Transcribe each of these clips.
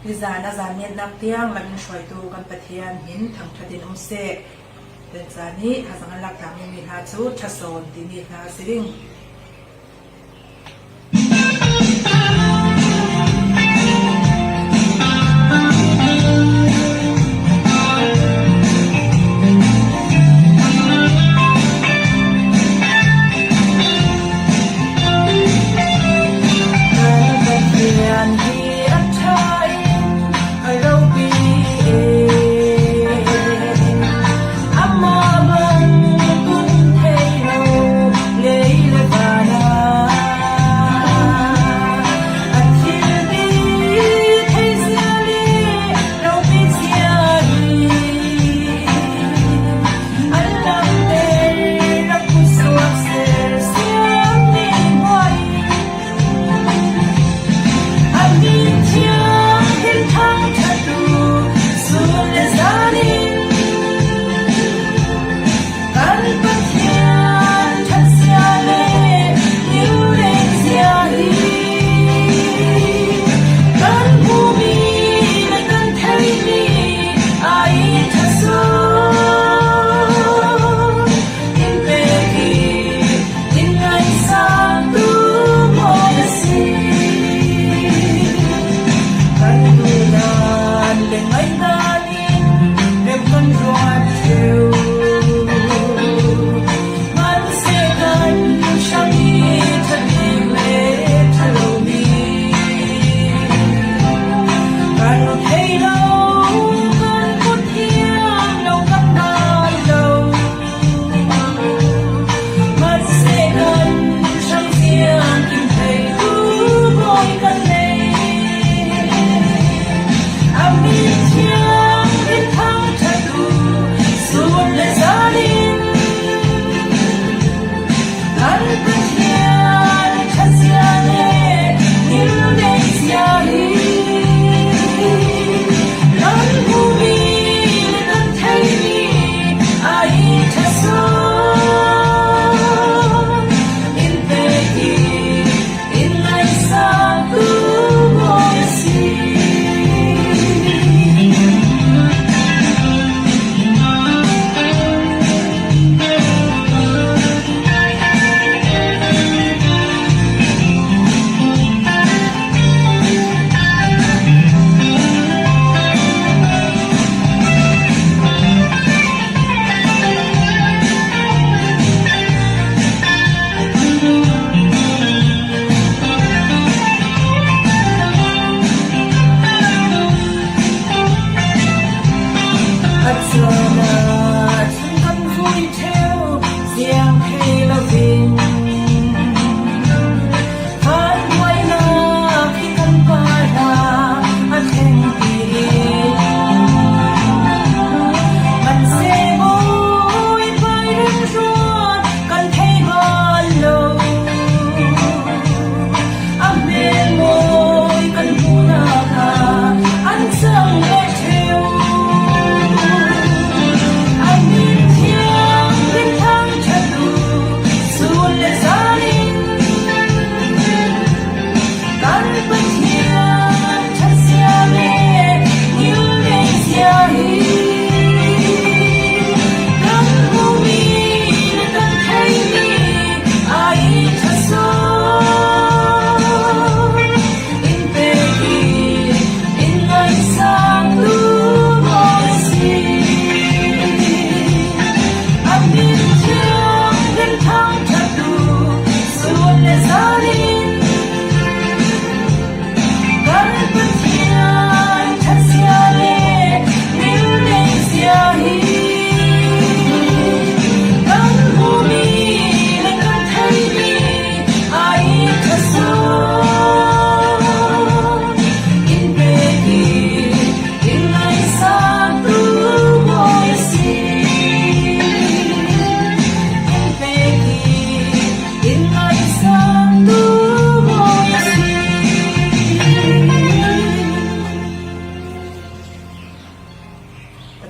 ดิจานอาจารย์เมียนนักเตียงมันช่วยตัวกันประเทียนหินทางทะเลอุเซเป็นจานี้หาสังหลักทางมีหาชุดชะโซนที่มีหาสิง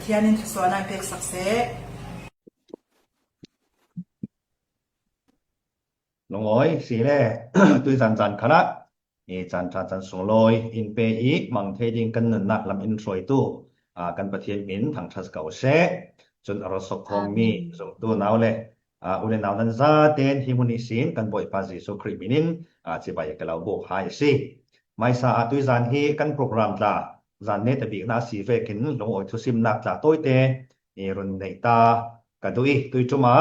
Tianin Suana Pek Sakse ลงอ้อยสีแล ตุยสันๆคณะ จันทราจันสงลอยอินเปอีมังเทดิงกันนักลำอินสวยตู้กันประเทศมินทางทัสเกาเซจนอรสกองมีสงตัวนาวเลยอุเลนาวนั้นซาเตนฮิมุนิสินกันบ่อยปาจิสุคริมินินจิบายกะลาวโบหายสิไม่สาตุยจานฮีกันโปรแกรมตาจานเนตบิกนาสีเฟกินลงออยทุสิมนักจากต้อยเตรุนเนตากะตุยตุยจุมา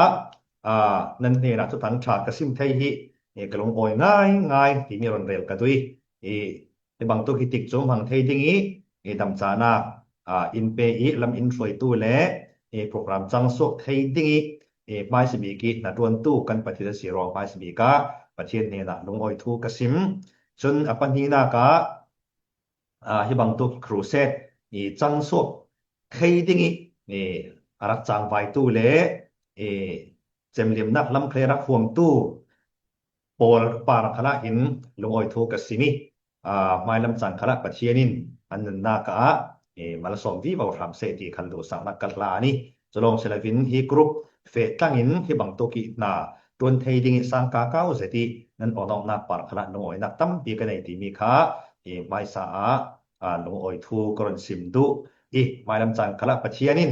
นั่นเนนะทุตันชากะสิมไทฮีกะลงออยง่ายที่มีรุนเร็วกะตุยบางตัวฮิติกจุมหังไทยdingiดำจานาอินเปอีลำอินสวยตู้และโปรแกรมจังสุกไทยdingiปายสบีกินะดวนตู้กันประเทศสีรองปายสบีกะประเทศเนนะลงออยทูกะสิมจนอปันฮีนากะฮิบางตุครูเซตจังสุกไทยdingiอารักจังไวตู้และเจมลิมนักลำเคลรักห่วงตู้ปอลปารักขละหินลงออยทูกะสิมิไม่ลำจังขละประเทศนินอันนั้นนากะมาลสมวิบาวรามเซตีคันดูสักนักกัลลานี่จะลงเซลวินฮีกรุ๊ปเฟตั้งหินฮิบางตุกินาดวนไทยdingiสังกาเก้าเสตีนั้นออกนักปารักขละลงออยนักตั้มปีกันในที่มีค่าไม่สาลงออยทูกรนสิมดุไม่ลำจังขละประเทศนิน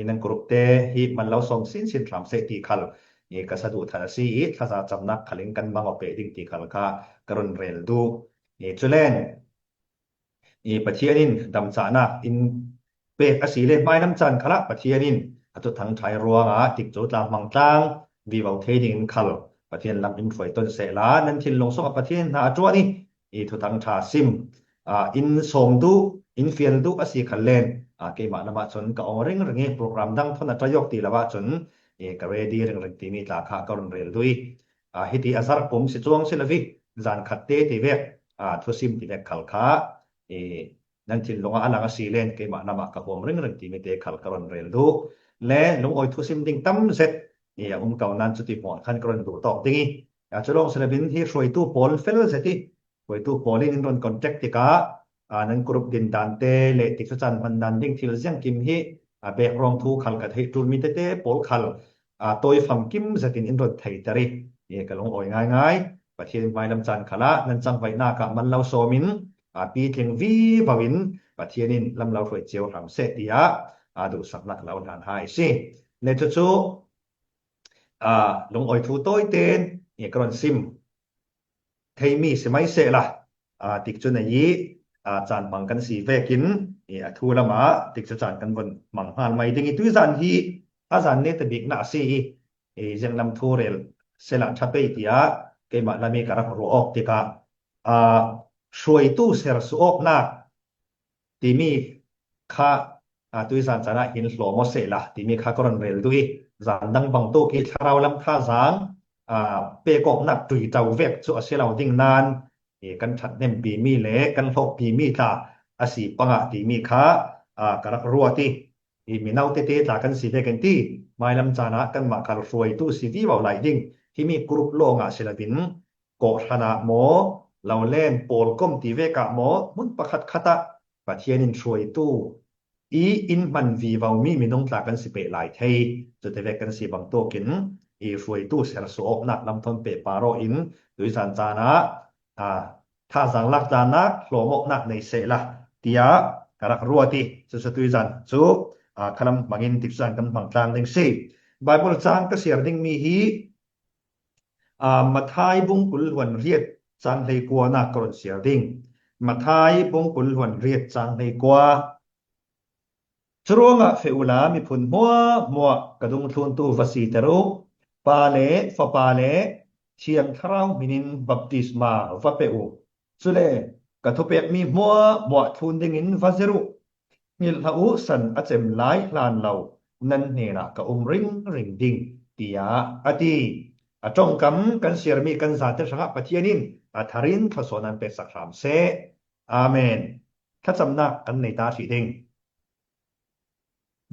นั้นกรุ๊ปเตฮีมันเราส่งสินรามเซตีคัลกษัตริย์ทาสีถ้าจะจำนักขลิงกันบางอเปดิ้งตีคัลกากรนเรลดูจุเลนประเทศนินดำจานะอินเป็ดอสีเลไม่น้ำจันขละประเทศนินตุทั้งไทยรัวติดจุดลำมังตังวิวเทดิงคัลประเทศลำอินฝอยต้นเสลานั้นทินลงส่งประเทศนาจัวนี่ตุทั้งทาซิมอินสมดูอินเฟียนดูอสีคัลเลนเกี่ยมาละมาจนก็องเร่งเรื่องโปรแกรมดังทนทรยกตีละว่าจนกเรดีเรื่องที่มีตาขากรนเรลด้วยฮิติอาซาร์ผมสิจวงสิลวิจานขัดเตติเวกทุสิมติเวกขัลขานั่นทินลงอาลังสีเลนเกี่ยมาละมากระหวมเรื่องที่มีเตขัลกรนเรลดูและลงออยทุสิมดิ่งตั้มเสร็จเก่านั้นจุดที่หมดขันกรนดูตอกดิ่งจะลงสิลวินที่ช่วยตู้โพลเฟลเสร็จที่ช่วยตู้โพลินรอนคอนแทคติกานั้นกรุ๊ปดินดานเตเลติกจันมันนันดิ่งที่เราเสียงกิมฮีเบกรองทูขัลกัดให้จูนมีเตโพลขัลตัวฟังกิมจะตินอินรอนไทยตรีก็ลงออยง่ายประเทศไม่ลำจันขละนั้นจังไว้หน้ากะมันเราโซมินปีเทียงวีบวินประเทศนินลำเราถวยเจียวทำเสตียดูสักนักเราทานหายสิในจุดลงออยทูโต้ยเตนกรอนซิมไทยมีสมัยเสละติกจุนยีจานบังกันสีเวกินทูละมาติกจานกันบนมังหานไม่ดึงตุยจานฮีอาจารย์เนตบิกนาซียังลำทูเรลเสลังชับไปตียเกมาลามีการรัวออกติกาช่วยตู้เสรสุออกนักที่มีค่าตุยจานจานะหินหลวมเสละที่มีค่ากรนเรลตุยจานดังบังตู้กิทเราลำท่าจางเปกอกนักตุยเจ้าเวกสุเสลาดิ่งนานกันชัดเนมปีมีเละกันหกปีมีตาอาศีปังตีมีค้ากระรัวตีมีนาวเตเตตากันสีเดกันตีไม่ลำจานะกันมาการรวยตู้สีที่ว่าไหลดิ่งที่มีกรุ๊ปโลงศิลปินโกธนาโมเราเล่นโปลก้มตีเวกะโมมุนประคัดคตะประเทศนินรวยตู้อินมันวีวามีน้องตากันสิเปหลายเทยจะเตเวกันสีบางตัวกินรวยตู้เสรสอกนักลำทนเปปาโรอินโดยสันจานะถ้าสังลักจานะโลมกนักในเสละตียกรักรัวตีสุดๆจันจูคำบางอินติดสันกันบางกลางดิ่งสิไบเบิลจางก็เสียดิ่งมีฮีมาทายบุงกุลวันเรียดจางในกัวนักกรนเสียดิ่งมาทายบุงกุลวันเรียดจางในกัวจรวงเฟอุลามีผลมัวกระดุงทุนตูวสีเตรุปาเลฟปาเลเชียงทราวมินินบัพติสมาวะเปอุสุเลกะทบเปมีมัวทุนดิ่งวาเซรุมิลฮาอุสันอาเจมไลลานเรานันเนนะกะริงดิ่งตียอดีจงกำกันเสียมีกันสาเตชะปะเทียนินทารินทศนันเปสักรามเซอาเมนถ้าจำนักกันในตาสีดิ่ง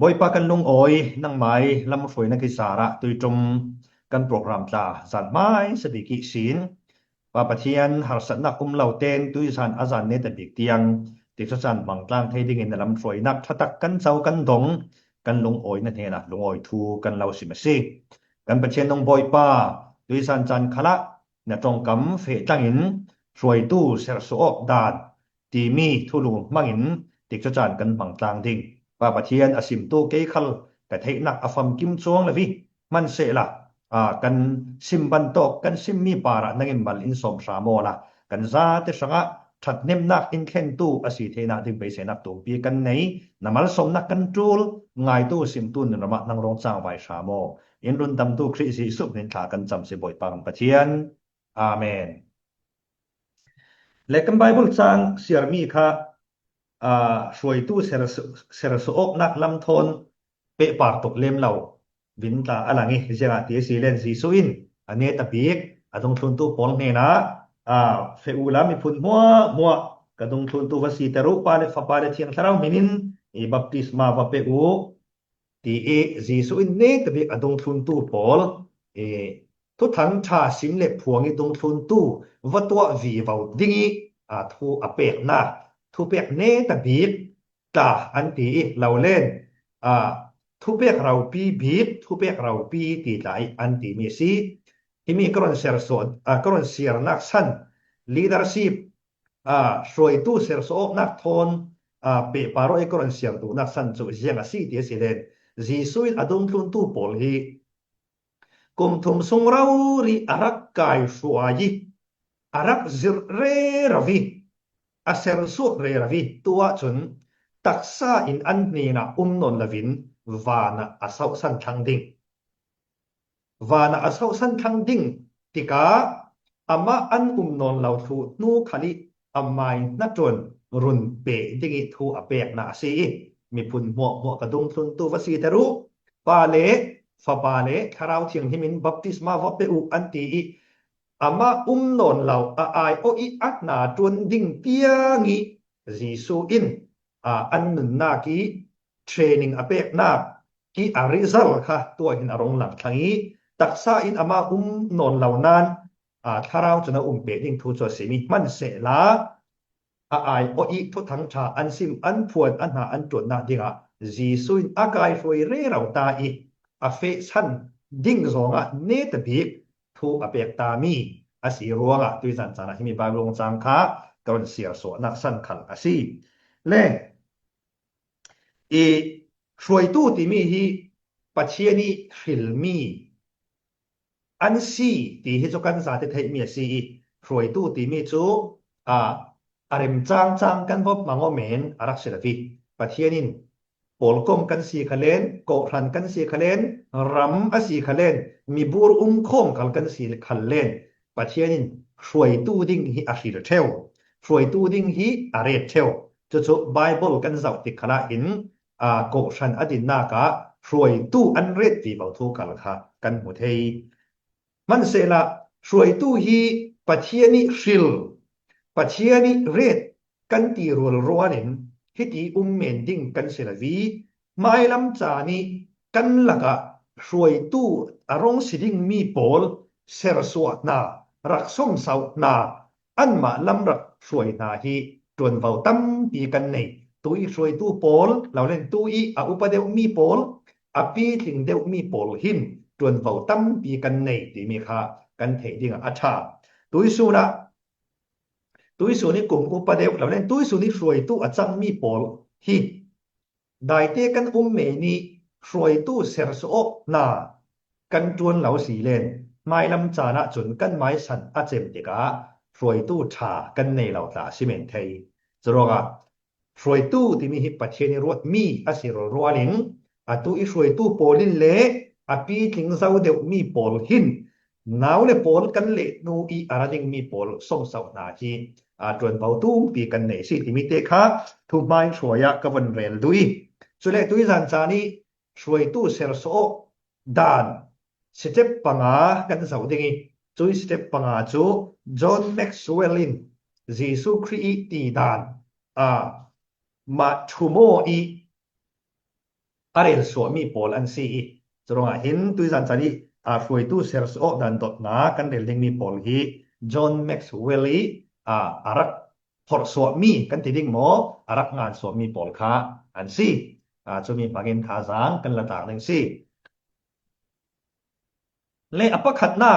บอยปากันลงโอยนั่งไม้ลำฝอยนักศึกษาระตุยจมกันโปรแกรมตาสันไม้สติกิศีลปาปะเทียนหารสันนักเหล่าเตนตุยสันอาจารย์เนตบิกเตียงติดสันบางกลางไทยดิ่งในลำฝอยนักทักกันเจ้ากันดงกันลงโอยนั่นเองนะลงโอยทูกันเหล่าสิมซีกันปะเทียนนงบอยปาตุยสันจันขละเนตรงกำเฟตังอิน ช่วยตู้เสรสออกดานตีมีทุลุมังอินติกจานกันบังตางดิ่งว่าประเทียนอสิมตู้เกยคัลกะเทนักอฟัมกิมจวงละวิมันเสละกันซิมบันตกกันซิมมีปาระนังอิมบัลอินสมสามโมละกันซาเตสังะถัดเนมนักอินเคนตู้อสิเทนาดิ่งไปเสนักตูปีกันไหนนามัลสมนักกันจูลง่ายตู้ซิมตุนนรมะนังรองจางไว้สามโมอินรุนดำตู้คริสิสุบนินทากันจำสิบอยปังประเทียนอาเมนและกันไบเบิลจางเสียมีค่ะช่วยตู้เสรสอกนักลำทนเปะปากตกเล่มเราวินตาอะไรงี้เจ้าตีสีเลนสีสุอินอันนี้ตะปีกตรงทุนตู้ปองเนี่ยนะเฟอูลามีพุ่นมัวกระดงทุนตู้วสีเตรุปาเลฟปาเลเทียงทาราวมินินบัพติสมาวเปอูตีสีสุอินเนี่ยตะปีกดงทุนตู้ปอลทุกทันชาสิมเล็บพวงดงทุนตู้วัตัววีวาวดิ้งทูอเปกนะทูเปกเนตบีบตาอันตีเราเล่นทูเปกเราปีบีบทูเปกเราปีตีใจอันตีมีซีที่มีกรอนเซอร์สอนกรอนเสียนักสัน leadership ช่วยตู้เซอร์สอนนักทนเปปารอยกรอนเสียตู้นักสันจู่เจียงซีที่สิเลนจีสุยอดงทุนตู้ปอลฮีกุมทุมสงเรารีอารักกายสวายีอารักซิรเรรวีอาเซรสุเรรวีตัวจนตักษาอินอันนี้นะนนลวินวานะอาสาวสันทังดิ่งวานะอาสาวสันทังดิ่งติกาอามาอันนนลาวทูนูขลิอามาอินัจนรุนเปดิ่งทูอเปกนาซีมีพุ่นหัวกระดุมทุนตัววสีเตรุปาเลฟาปาเลคาราวเทียงหิมินบัพติสมาวเปอุอันตีอามานนลาวอายโออีอักนาจวนดิ่งเปียงีจีซูอินอันนึงนากีเทรนนิ่งอเปกนากีอาริซัลค่ะตัวหินอารมณ์หลังทางนี้ตักษาอินอามานนเหล่านั้นถ้าเราจะนะเปดิ่งทูจวสิมีมันเสลาอายโออีทุทั้งชาอันซิมอันพวนอันหาอันจวนนาดิ่งจีซูอินอากายฟวยเร่เราตาอีเฟซันดิ่งสองเนตบิกทูอเปกตามีสีรัวตุยสันจานะที่มีบาลงจังค่ะกรอนเสียสวนักสันขันสีเล่ช่วยตู้ที่มีที่ปัจเจนีฟิลมีอันซีที่ที่จะกันสาธิตให้มีสีช่วยตู้ที่มีจูอารมณ์จังกันพบมังโอเมนอารักษาฟีปัจเจนินโอลกมกันสีขเลนโกรันกันสีขเลนรัมอสีขเลนมีบูรคงกันสีขเลนปัจเจนินช่วยตู้ดิ้งที่อาศิรเทวช่วยตู้ดิ้งที่อาเรเทวจะไบเบิลกันสาวติขณะอินโกชันอดินนากะช่วยตู้อันเรดที่เบาทุกันค่ะกันหมดเฮมันเสละช่วยตู้ฮีปัจเจนิชิลปัจเจนิเรดกันตีรัวนินฮิตีเมนดิ้งกันเสละวีไม่ลำจานีกันละกะช่วยตู้อารมณ์สิดิ้งมีโพลเซรสวนารักส่งสาวนาอันมาลำรักช่วยนาฮีจวนเบาตั้มปีกันในตุยช่วยตู้โพลเราเล่นตุยอุปเดวมีโพลปีถึงเดวมีโพลหินจวนเบาตั้มปีกันในที่มีค่ากันเทดิ้งอัชาตุยสูนี่กลุ่มอุปเดวเราเล่นตุยสูนี่ช่วยตู้อาจังมีโพลหินได้เตกันเมนีช่วยตู้เซรสโอนากันจวนเหล่าสีเลนไม่ลำจานะจนกันไม้สันอาเจมติกาช่วยตู้ชากันในเหล่าตาซิเมนเทยจะรอกช่วยตู้ที่มีหิปัจเจนิรวดมีอาศิรรัวลิงตู้อีช่วยตู้โพลินเละปีถึงเสาเดียวมีโพลหินนาวเลโพลกันเละนูอีอาราดิงมีโพลส่งเสาหนาทีจวนเบาตู้ปีกันในสิที่มีเตค่ะทุกไม้ช่วยกับวันเรลดุยสุดเลยตุยสันจานีช่วยตู้เซลโซดานสเต็ปปังอากันสาวดิ้งจุยสเต็ปปังอาจูจอห์นแม็กซ์เวลลินจีซูครีตีดานมาชูโมอีอะไรสวมีโพลอันซีจะลองเห็นตุยสันจานีช่วยตู้เซลโซดานดอทนากันเรลดิ้งมีโพลฮีจอห์นแม็กซ์เวลลี่อารักพอร์สวมีกันติดิ้งโมอารักงานสวมีโพลค่ะอันซีจะมีปากเงินทาสังกันละต่างหนึ่งสิเลอปะขัดนา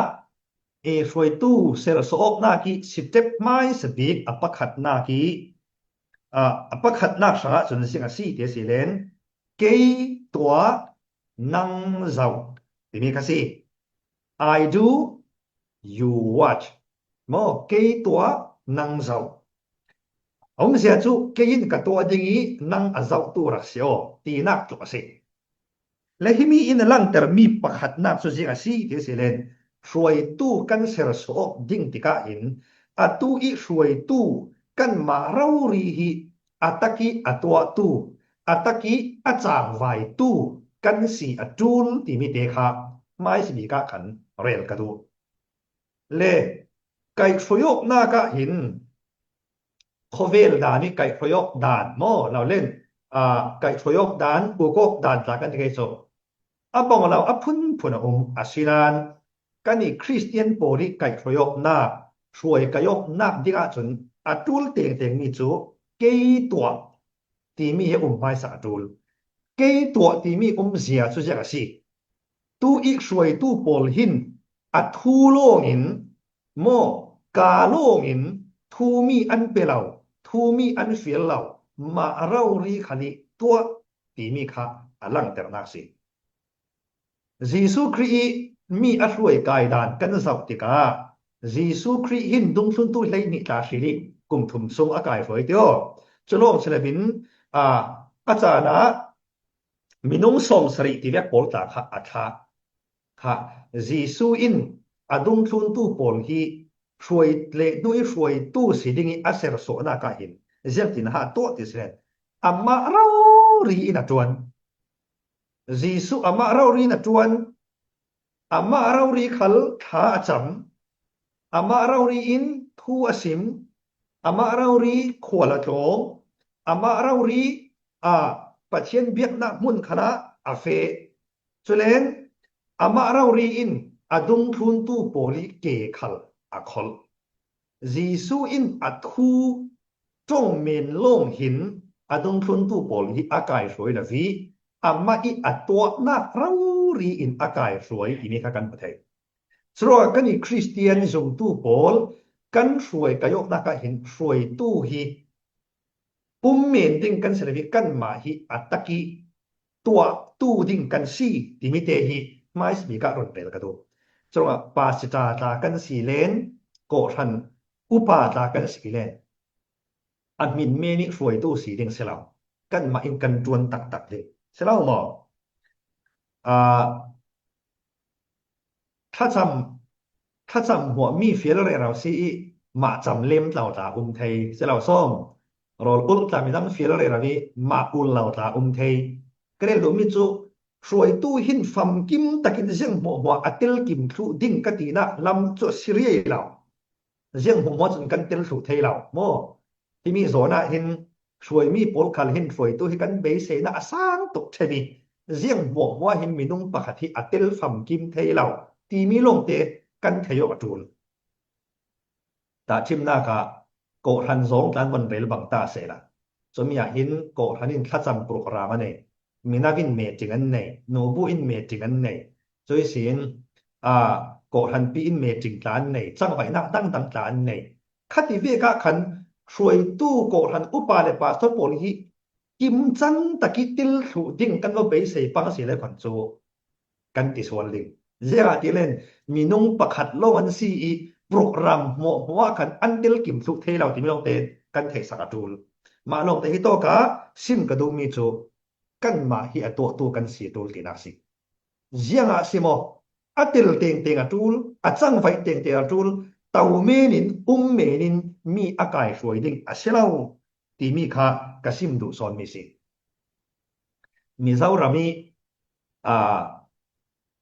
ช่วยตู้เสรสอกนากีสิเจ็บไม้สติกอปขัดนากีอปขัดนาสระจนเสียงสีเตสิเลนเกยตัวนังเจ้าที่มีกันสิ I do you watch โมเกยตัวนังเจ้าองเสียจูเกยินกับตัวดิ่งนังเจ้าตัวรักเสียวตีนักจุกสิและที่มีอินลังแต่มีปขัดนักสุจิกสีเตสิเลนช่วยตู้กันเสรสอกดิ่งติกาอินอตู้อีช่วยตู้กันมาเรารีฮีอัตกีอตัวตู้อัตกีอาจางไวตู้กันสีอจูลที่มีเดคาไม่สิมีกาขันเรลกระดูเลไก่ช่วยกนากาหินโคเวลดานี่ไก่ช่วยกดานโมเราเล่นไก่ช่วยกดานกูก็ดานจากกันที่ไกโซบองเราพุ่นอาศิลานกันนี่คริสเตียนโปริไก่ช่วยกนาช่วยไก่ยกนาดิกาจนจูลเตียงมีจูเกยตัวที่มีไม่สาจูลเกยตัวที่มีเสียสุดยอดสิตู้อีกช่วยตู้โปลหินทูโลงินโมกาโลงินทูมีอันเปล่าทูมีอันเฟียเหล่ามาเรารีคันิตัวที่มีค่าลังเตอร์นักสิยิสุครีมีอช่วยกายดานกันสักติกายิสุครีหินดุงสุนตุเลยนิตาสิริกุมทุมทรงอากาศสวยเดียวจะลองเสลบินอาจารย์นะมีน้องส่งสริที่เรียกโปลตาค่ะอาชาค่ะยิสุอินดุงสุนตุโปลที่ช่วยเลด้วยช่วยตู้สิดิ่งอาเสรโซนากาหินเจ้าตินหาตัวติสเรนมาเรารีอินจวนยิสุมาเรารีนจวนมาเรารีขัลขาจำมาเรารีอินทูอสิมมาเรารีขวลโจมาเรารีปัจเจียนเบียกนักมุนคณะเฟสุเลนมาเรารีอินดุงทุนตูโปลิเกขัลคอลยิสุอินทูจงเมนลงหินดุงทุนตูโปลิอากาศสวยนะวีมาอีตัวนักเรารีอินอากาศสวยที่มีกันประเทศสระกันนี่คริสเตียนจงตู้โปลกันสวยกายกนักเห็นสวยตู้ฮีเมนดิ้งกันเสร็จวิกันมาฮีตะกี้ตัวตู้ดิ้งกันซีที่มีเตฮีไม่สมีการรนเปลกระดูสระปาสิตาตากันสีเลนโกทันอุปาตากันสีเลนมินเมนิสวยตู้สีดิ้งเสลากันมาอินกันจวนตักเลยเสลาหมอถ้าจำหัวมีเฟียร์เราสิมาจำเล่มเหล่าตาไทยเสลาส้มรออุลตามีตั้งเฟียร์เรานี้มาอุลเหล่าตาไทยก็เลยรู้มิจูช่วยตู้หินฟัมกิมตะกินเสียงหัวอัตลกิมทุดิ่งกตินะลำจุสิริเหล่าเสียงหัวจนกันเตลสุเทเหล่าโมที่มีโซนะหินช่วยมีโพลคันหินช่วยตู้ให้กันเบสเซนะสร้างตกเชนีเสียงหัวหินมีนุ่งปะที่อัตลฟัมกิมเทเหล่าที่มีลงเตกันเทยกจูนแต่ชิมนาคาโกหันสองการวันเรลบังตาเสละจนมีอยากเห็นโกหันินทัดจำโปรแกรมเนี่ยมีนาวินเมจิกันเนี่ยโนบุอินเมจิกันเนี่ยจอยสินโกหันปีอินเมจิกันเนี่ยจังไว้นักตั้งกันเนี่ยคัติเวกะขันช่วยตู้โกหันอุปาเลปาสโปลีกิมจังตะกิติลสุดิ่งกันว่าเบสเซปังสิเลยขวัญโจกันติสวนลิงเจ้าที่เล่นมีนุ่งประคัดโลกอันซีโปรแกรมหัวกันอันเดลกิมสุเทเราที่ไม่ลงเตนกันเทสักจูลมาลงเตฮิโตกะซิมกระดูมีจูกันมาฮีตัวกันสีตูลตินักสิเจ้าสิโมอัตเดลเตงจูลจังไฟเตงจูลเต่าเมนินเมนินมีอากาศสวยดิ่งเสลาที่มีค่ากระซิมดูซอนมีสิมีเจ้ารามี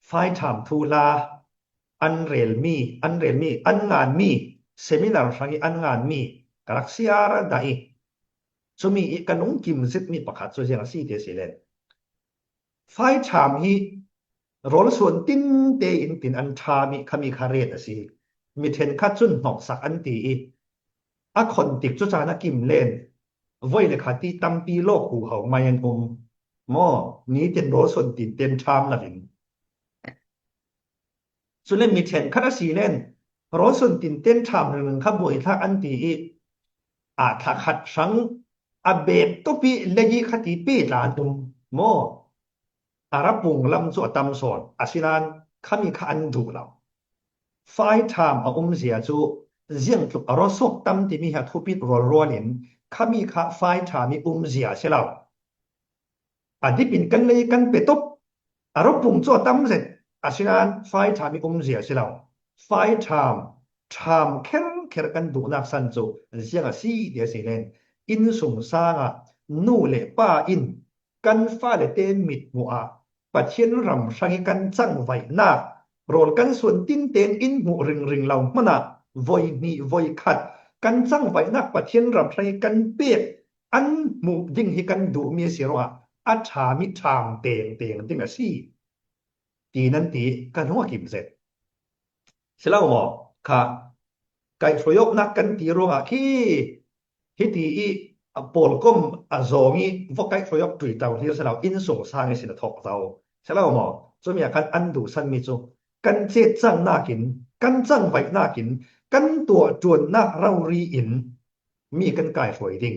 ไฟทำทูลาอันเรลมีอันงานมีเซมินาร์สังอันงานมีกรักซิอาร์ได้สมีกันงกิมซิดมีประคัดส่วนอย่างสี่เดซิเลนไฟทำฮีรอลส่วนตินเตอินตินอันชามีขมีคาเรตสิมีเทนคัดจุนหอกสักอันตีคนติดจุจานักกิมเลนไว้เลยค่ะที่ตั้มปีโลกหูเขามายันมอนี้เจนรอลส่วนตินเต็นชามละลินส่วนเล่นมีเทนคัดสีเล่น รอสุนตินเต้นชามนึงครับบ่อีทักอันตีทักขัดสังอเบตตุปิเลยิคติปีลาตุมโมอารับปุงลำสวตำสอนอาศินานขมิคันดูเราไฟทามเสียจูเจียงตุอรสุกตำที่มีหาทุปิรอรอลินขมิคะไฟทามีเสียเสเราอดิปินกันเลยกันเปตุบอารับปุงสวตำเสร็จอาศินานไฟทามีเสียเสเราไฟทามเข็รกันดูนักสันจูเจียงสีเดียสิเลนอินสุงสางนูเลป้าอินกันฟ้าเลเตมิดมัวปัจเชียนรำสังกันจังไว้นาโรลกันส่วนตินเตนอินหูริงเหล่ามนะวอยมีวอยขัดกันจังไว้นักปัจเชียนรำสังกันเปียกอันหมู่ยิ่งให้กันดูมีเสียว่าอัจฉามิชามเตงติงสีตีนั้นตีกันหัวกิมเสร็จเสร็จแล้วหมอค่ะไก่ฟรยกนักกันตีโรงที่ฮิตีปอลก้มจงอีวกไก่ฟรยกตุยเตาที่เสร็จแล้วอินส่งสร้างให้สินทอกเตาเสร็จแล้วหมอจะมีการอันดูสันมิจูกันเจ็ดจังน่ากินกันจังไว้น่ากินกันตัวจวนนักเรารีอินมีกันไก่ฟรยดิ่ง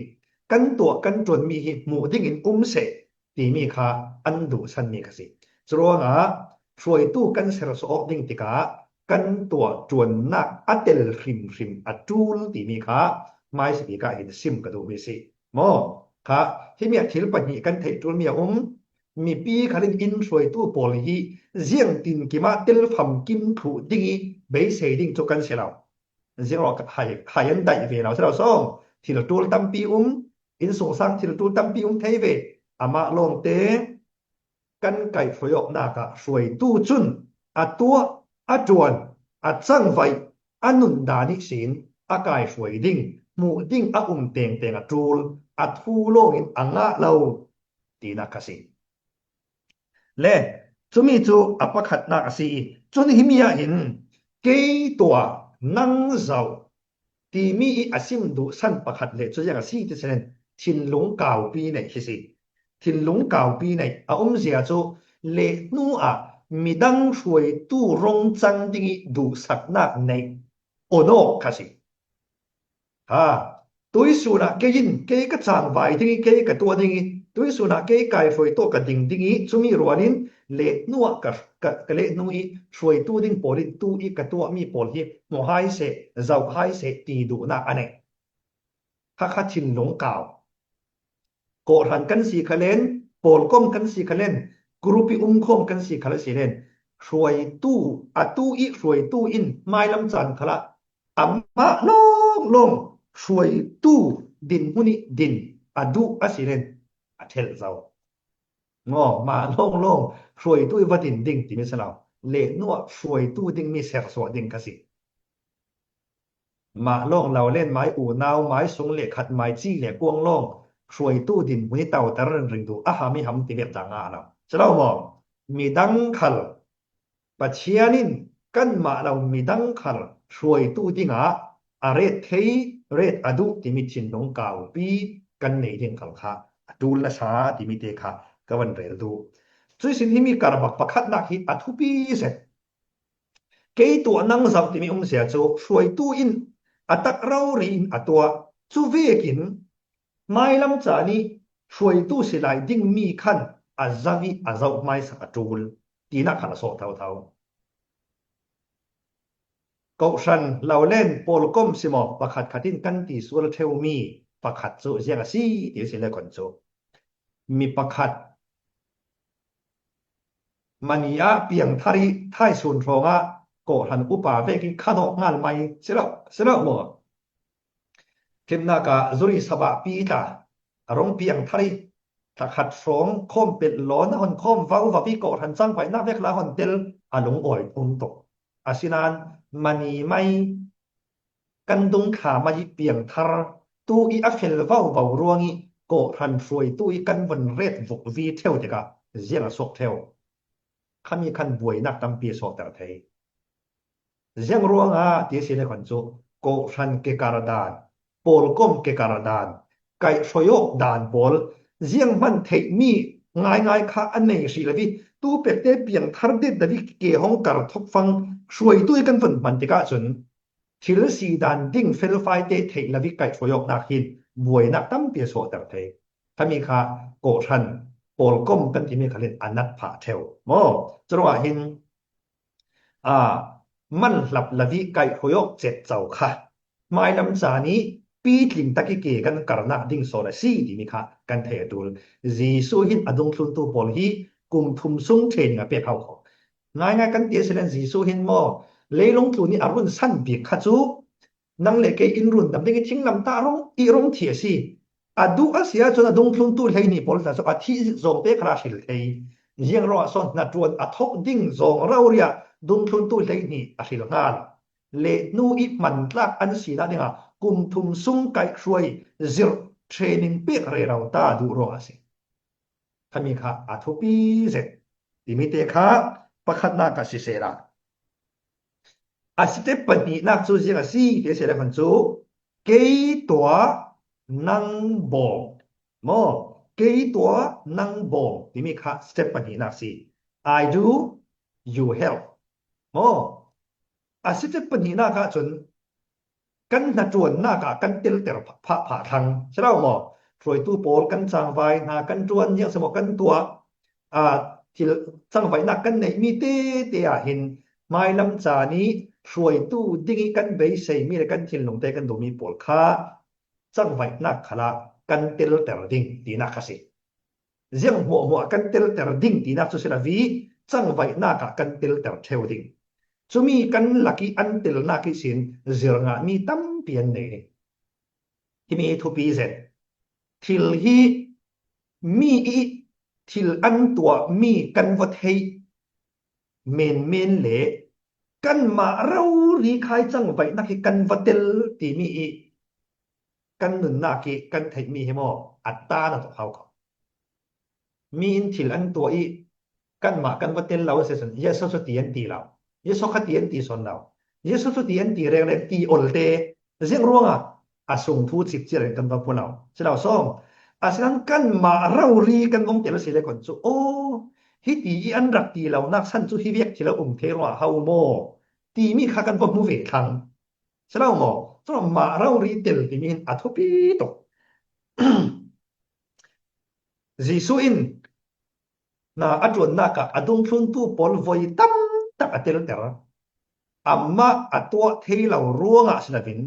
กันตัวกันจวนมีหมู่ดิ่งอินเสตีมีค่าอันดูสันมีกสิจรวงฟรยตู้กันเสรสออกดิ่งติกากันตัวจวนนักอัตเตลริมอัจูลตีมีค่าไม่สิกาเห็นซิมกระดูมิสิโมค่ะที่มีทิลปัญญกันเทจุลมีมีปีขันอินสวยตู้ปอลีเจียงตินกิมาเตลฟัมกิมถูดิ่งเบสเซดิ่งจุกันเสียเราเจียงเราหายันได้เวลาเราส่งที่เราตูลตั้มปีอินส่งสร้างที่เราตูลตั้มปีเทเวอามาลงเตกันไก่ฟยอกนากะสวยตู้จุนตัวจวนจังไฟนุนดานิสินไก่สวยดิ่งหมู่ดิ่งเตงจูลทูโลงอินงะเราตีนักสิเล่จุมีจูปะขัดนักสิจนหิมียหินเกยตัวนังเจ้าตีมีสิมดูสันปะขัดเล่จุยังสิที่เสนทินหลงเก่าปีไหนสิทินหลงเก่าปีไหนเสียจูเล่นูมีดังสวยตู้รงจังดิ่งดูสักนักในโอโนคสิตัวสุนัขเกยินเกยกจางไว้ดิ่งเกยกตัวดิ่งตัวสุนัขเกยไก่ฟอยโตกดิ่งจุมีรัวนินเละนัวกับเละนัวสวยตู้ดิ่งปอลิตู้กตัวมีปอลิหัวหายเสเจ้าหายเสตีดูนักอันนี้ข้าทินหลงเก่าโกรันกันสีขเลนปอลก้มกันสีขเลนกรุ๊ปคมกันสีขเลสีเลนสวยตู้สวยตู้อินไม่ลำจันขละมาลงสวยตู้ดินมุนิดินดูสิเลนเทลเจ้างอมาลงสวยตู้วัดดินดิ่งที่มีสลาวเละนัวสวยตู้ดิ่งมีเสกสวดดิ่งกสิมาลงเราเล่นไม้อู่นาวไม้สงเหล็กขัดไม้จี้เหล็กกวงลงสวยตู้ดินมุนิเต่าตะเริงดูมีหำติเบ็ดต่างเราจะเล่ามองมีดังขัลปัจเจียนินกันมาเรามีดังขัลสวยตู้ดิ่งเรศเทเรศดูที่มีชินนงเก่าปีกันในดิ่งขัลค่ะดูละชาที่มีเตค่ะก็วันเรศดูจุดสิ่งที่มีการบักประคัดนักฮิตทุปีเสร็จเกยตัวนั่งสับที่มีเสียจูสวยตู้อินตักเรารีนตัวจูเวกินไม่ลำจานี้สวยตู้สิไลดิ่งมีขั้นจังอีเจ้าไม่สักจูลตีนักขันโซ่เท่าก็ฉันเราเล่นโปลก้มสิมอประคัดขัดินกันตีสวลเทวมีประคัดจูเสียงสีเดี๋ยวสิเลยก่อนจูมีประคัดมันยาเปียงทาริไทยส่วนทองก็หันอุปาเวกิขนมงานไม่เสียแล้วหมดเข็มนากาจุริสบะปีตาร้องเปียงทาริถ้าขัดสองคมเป็นล้อนหอนคมฟ้าว่าพี่ก็หันจังไปนักเวกลาหอนเตลหลงอ่อยตกสินานมันไม่กันดุงขามาเปียงทาร์ตู้อัฟเฟลว่าเบารวงก็หันสวยตู้กันวันเรศวุกวีเทลเด็กเจียงสกเทลข้ามีคันบวยนักตั้งปีสอดแต่ไทยเจียงรวงที่เสียในคนจูก็หันเกการดานโปลก้มเกการดานไก่ชอยกดานโปลเจียงมันเทมีง่ายข้าอันนี้สิละวิตู้เป็ดเตเปียงทาร์เด็ดดวิเกี่ยห้องการทบฟังช่วยตู้กันฝนมันติกาจน ทิลสีดานดิ้งเฟลไฟเตเทลวิกไก่ช่วยยกนักหินบวยนักตั้มเปียโสแต่เทถ้ามีค่าโกชันโปลก้มกันที่มีขลินอนัตผาเทวโมจรวะหินมันหลับละวิไก่ช่วยยกเจ็ดเจ้าค่ะไม่ลำจานี้ปีถิงตะกิเกกันกระนักดิ้งโซลซีที่มีค่ากันเทดูลจีสูหินอดุงทุนตูโปลฮีกุมทุมซุงเทนกับเปียเขาง่ายกันเตียเสนจีสูหินโมเลยลงทุนนี่อรุณสั้นปีกขจูนังเลกอินรุนดำดิ้งทิ้งลำตารงอีรงเทียซีอดูอาเซียจนอดุงทุนตูเลยนี่โปลแต่สุอาทิจงเปคราชิลเทยังรอส่วนนัดวนอทกดิ้งจงเราเรียดุงทุนตูเลยนี่อาชิลงานเลนูอีมันลักอันสีนั่นเองกุมทุมซุงไก่ช่วยจิรเทรนิงเปียกเรเราตาดูรอสิถ้ามีค่ะอาทุปีเสร็จที่มีเตค่ะประคัดนากัสิเสระอาสเตปนี้นักสู้เสียงสีเดี๋ยวเสร็จคนสู้เกยตัวนังบงโมเกยตัวนังบงที่มีค่ะสเตปนี้นักสี I do you help โมอาสเตปนี้นักจนกันนัดจวนนักกันเตลเตอร์ผ่าทางใช่ไหมโมช่วยตู้โปลกันจางไฟนากันจวนยังสมกันตัวที่จางไฟนักกันในมีเตะเห็นไม่ลำจานี้ช่วยตู้ดิ้งกันไปใส่มีกันทิ้งลงเตกันดูมีโปลค่าจางไฟนักขละกันเตลเตอร์ดิ้งตีนักสิเรื่องหัวกันเตลเตอร์ดิ้งตีนักสุดละวีจางไฟนักกันเตลเตอร์เทวดิ้งจะมีกันลักกี้อันเตลนักสินเจรงมีตั้มเปลี่ยนเลยที่มีทุปีเสร็จทิลฮีมีทิลอันตัวมีกันวัดให้เมนเละกันมาเรารีคายจังไปนักกันวัดเตลที่มีกันหนุนนักกันไทยมีให้หมออัตตาหน้าตัวเขามีทิลอันตัวกันมากันวัดเตลเราเสียส่วนเยสุสตีอันตีเราเยสุขตีอันตีส่วนเราเยสุสตีอันตีแรงตีอลเตเสียงร้องอาส่งทูตสิบเจริญกันตัวพวกเราเสียเราส่งอาศัยกันมาเรารีกันวงเตลเสียเลยก่อนจูโอ้ฮิตีอันรักตีเรานักสั้นจูฮิเวียกที่เราเทว่าเฮาโมตีมีข้ากันพวกมูเวทังเสียเราโมส่วนมาเรารีเตลที่มีอัทุปีตกจีสุอินน่าอัจวนนักอดุงทุนตูปอลไว้ตั้มตักอัตเตลเตอร์อัมมาอัตัวเทเราร่วงสินะวิน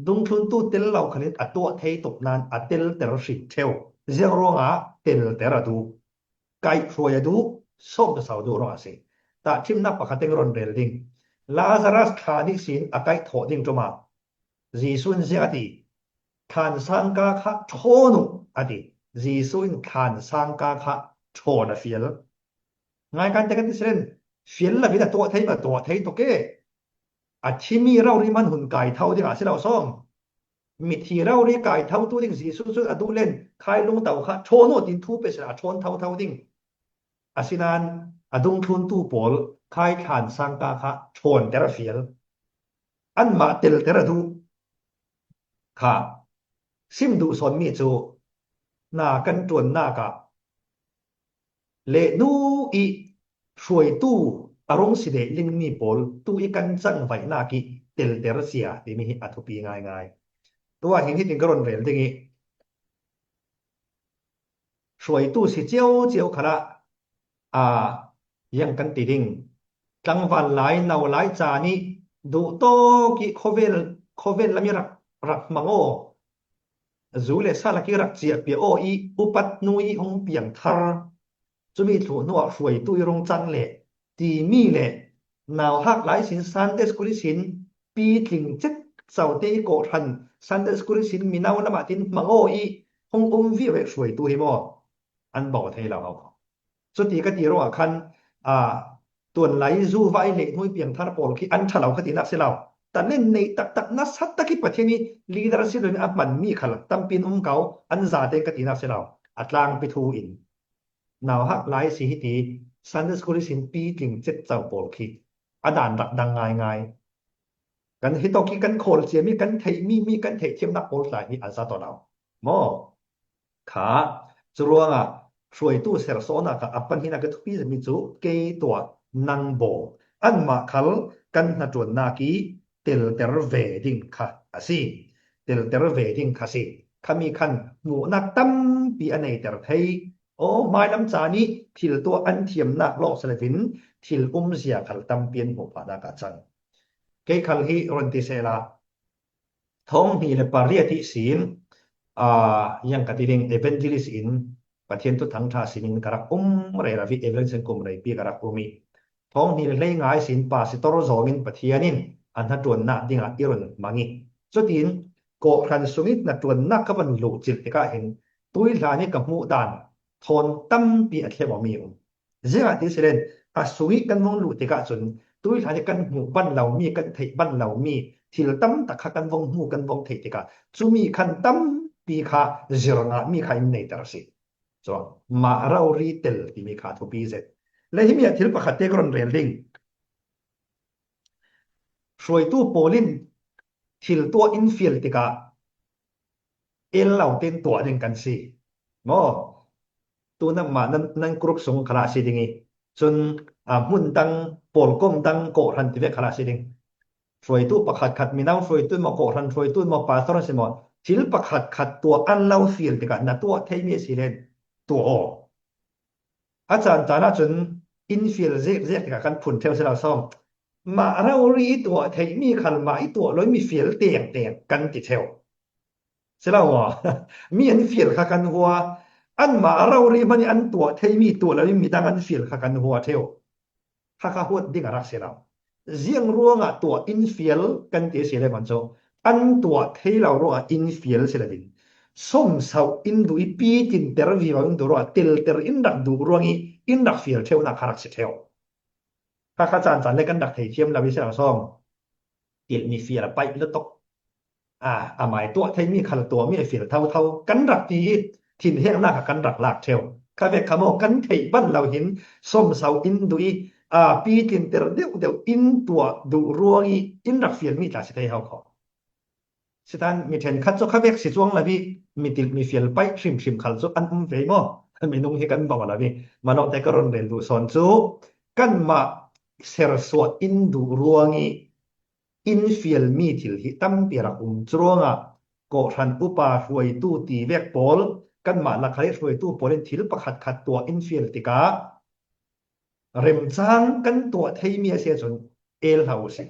ดุงทุนตูเตลเราขณิตอัตัวเทตกนานอัตเตลเตอร์สิเทวเจ้าร่วงเตลเตอร์ดูไก่ช่วยดูส่งจะสาวดูร่วงสิแต่ทิมนับปะคันเตงรอนเรลดิ้งลาซารัสขานิสินอาไก่ถอดิ้งจมาจีซุนเสียดีขานสังกาคะโชนุอดีจีซุนขานสังกาคะโชนะเฟียลงานการแต่กันที่เส้นเฟียลละวิดตัวเทยมาตัวเทยตัวเกอาชิมีเราริมันหุ่นไก่เท่าที่อาศิเราซ่อมมีทีเราเรียกไก่เท่าตัวดิ้งจีซุนอดูเล่นคายลงเต่าค่ะโชโนดินทูเปสอาชนเท่าดิ้งอาศินานอดุงทุนตูโปลคายขานสังกาคะชนเตระเฟียลอันมาเตลเตระดูค่ะซิมดูสอนมีจูนากันจวนนากะเลนูอีช่วยตู้อารมณ์สิเดลิงมีโปลตู้อีกันจังไว้นากิเตลเตระเสียที่มีอัทุปีง่ายตัวเห็นที่ติงกรอนเรลดิ้งช่วยตู้สิเจียวขละยังกันติดิงกลางวันหลายนาวหลายจานี้ดูโตกิโคเวลละมีรักมังโอจูเลซาลักกิรักเจียเปียโออีอุปัตนุยองเปียงทาร์จะมีถูนัวช่วยตู้รงจังเล่ตีมีเล่นาวหักหลายสินซันเดสกุลิสินปีถึงเจ็ดเสาเตโกทันซันเดสกุลิสินมีนาวละมาตินมังโออีองวิเวช่วยตู้ให้หมออันบอกให้เราเอาสุดที่ก็ตีระหว่างคันตัวไหลจูไวเล็กน้อยเปียงทาร์โปลที่อันฉลาดก็ตีนักเสียเราแต่เล่นในตักนัสฮัตตะกี้ประเทศนี้ลีดาร์สิโดยอับมันมีขลังตั้มปีนเก่าอันซาเดงก็ตีนักเสียเราอัตลางไปทูอินนาวฮักหลายสิฮิตีซันเดสกุลิสินปีถึงเจ็ดเจ้าโปลคิดอดานรักดังง่ายกันฮิตอกิกันโคลเสียมีกันเทมีกันเทเทียมนักโปลหลายมีอันซาตัวเราโมขาจรวงช่วยตู้เสรโซนักอัปปันหินักทุพีจะมีจูเกตัวนังโบอันมาคัลกันนัดวนนากีเต til ter veding kha asi til ter veding kha si khami khan mu nak tam pi anei ter thei o mai lam cha ni thil to an thiam nak lo selevin thil sia khal tam pian ho pa da ka chang ke khal hi ron ti sela thong hi le paria ti sin yang katiring evangelist in pathian tu thang tha sinin karak re la vi evangelist kum re pi karak umi thong hi le ngai sin pa si tor zongin pathianin an ha tuan na dinga iron mangi chutin ko khan sungit na tuan na ka ban lu chil te ka hin tui la ni ka mu dan thon tam pi a thlewa mi zia ti silen a sungi kan mong lu te ka chun tui la ni kan mu ban lau mi kan thei ban lau mi thil tam ta kha kan wong mu kan wong thei te ka chumi khan tam pi kha ziranga mi kha in nei tar si so ma rau ri tel ti mi kha thu pi zet le hi mi thil pakhat te kron rel ding soi tu polin thil to infiel te ka el lau ten to ding kan si mo tu na ma nan group sung khala si dingi chun mun tang pol kom tang ko ran ti ve khala si ding soi tu pakhat khat mi nau soi tu ma ko ran soi tu ma pastor se mo thil pakhat khat to an lau fiel te ka na to thei mi si len toอาจารย์จานะจนอินฟิลเรียกกันผุนเทวสลาซ่อมมาเรารีตัวเทมีขันมาอีตัวแล้วมีฟิลเตียงกันติเทวสลาว่ามีอันฟิลกันหัวอันมาเรารีมันอันตัวเทมีตัวแล้วมีดังอันฟิลกันหัวเทวข้าหัวดิ่งรักเสลาเสียงร่วงตัวอินฟิลกันติเสลมันโจอันตัวเทเราร่วงอินฟิลเสลบินส่งสาวอินดูอีปีตินเตอร์วิวอินดูรัวติลเตอร์อินดักดูรัวงี้อินดักฟิลเทวนักคารักเทวข้าจานเล่กันดักเทียมลาวิเศษซ่อมติลมีฟิลไปแล้วตกหมายตัวเทมีขันตัวมีฟิลเท่ากันดักตีถิ่นแห้งหน้ากันดักลากเทวข้าเวกขโมกันเทบ้านเราเห็นส่งสาวอินดูอีปีตินเตอร์เดียวอินตัวดูรัวงี้อินดักฟิลมีแต่สิเทวเขาสิท่านมีเทนคัดโซข้าเวกสิจ้วงละพี่มีติลมีฟิลไปชิมขันโซอันเวมอมีนุ่งให้กันบอกละพี่มาโนแต่กรณเรียนดูสอนจูกันมาเสรสวดอินดูรัวงี้อินฟิลมีทิลหิตั้มเปียรักจวงก็ทันอุปาช่วยตู้ตีเวกปอลกันมาลักให้ช่วยตู้ปอลทิลประขัดตัวอินฟิลติกาเริ่มจางกันตัวเทียมีเสียจนเอลเฮาสิ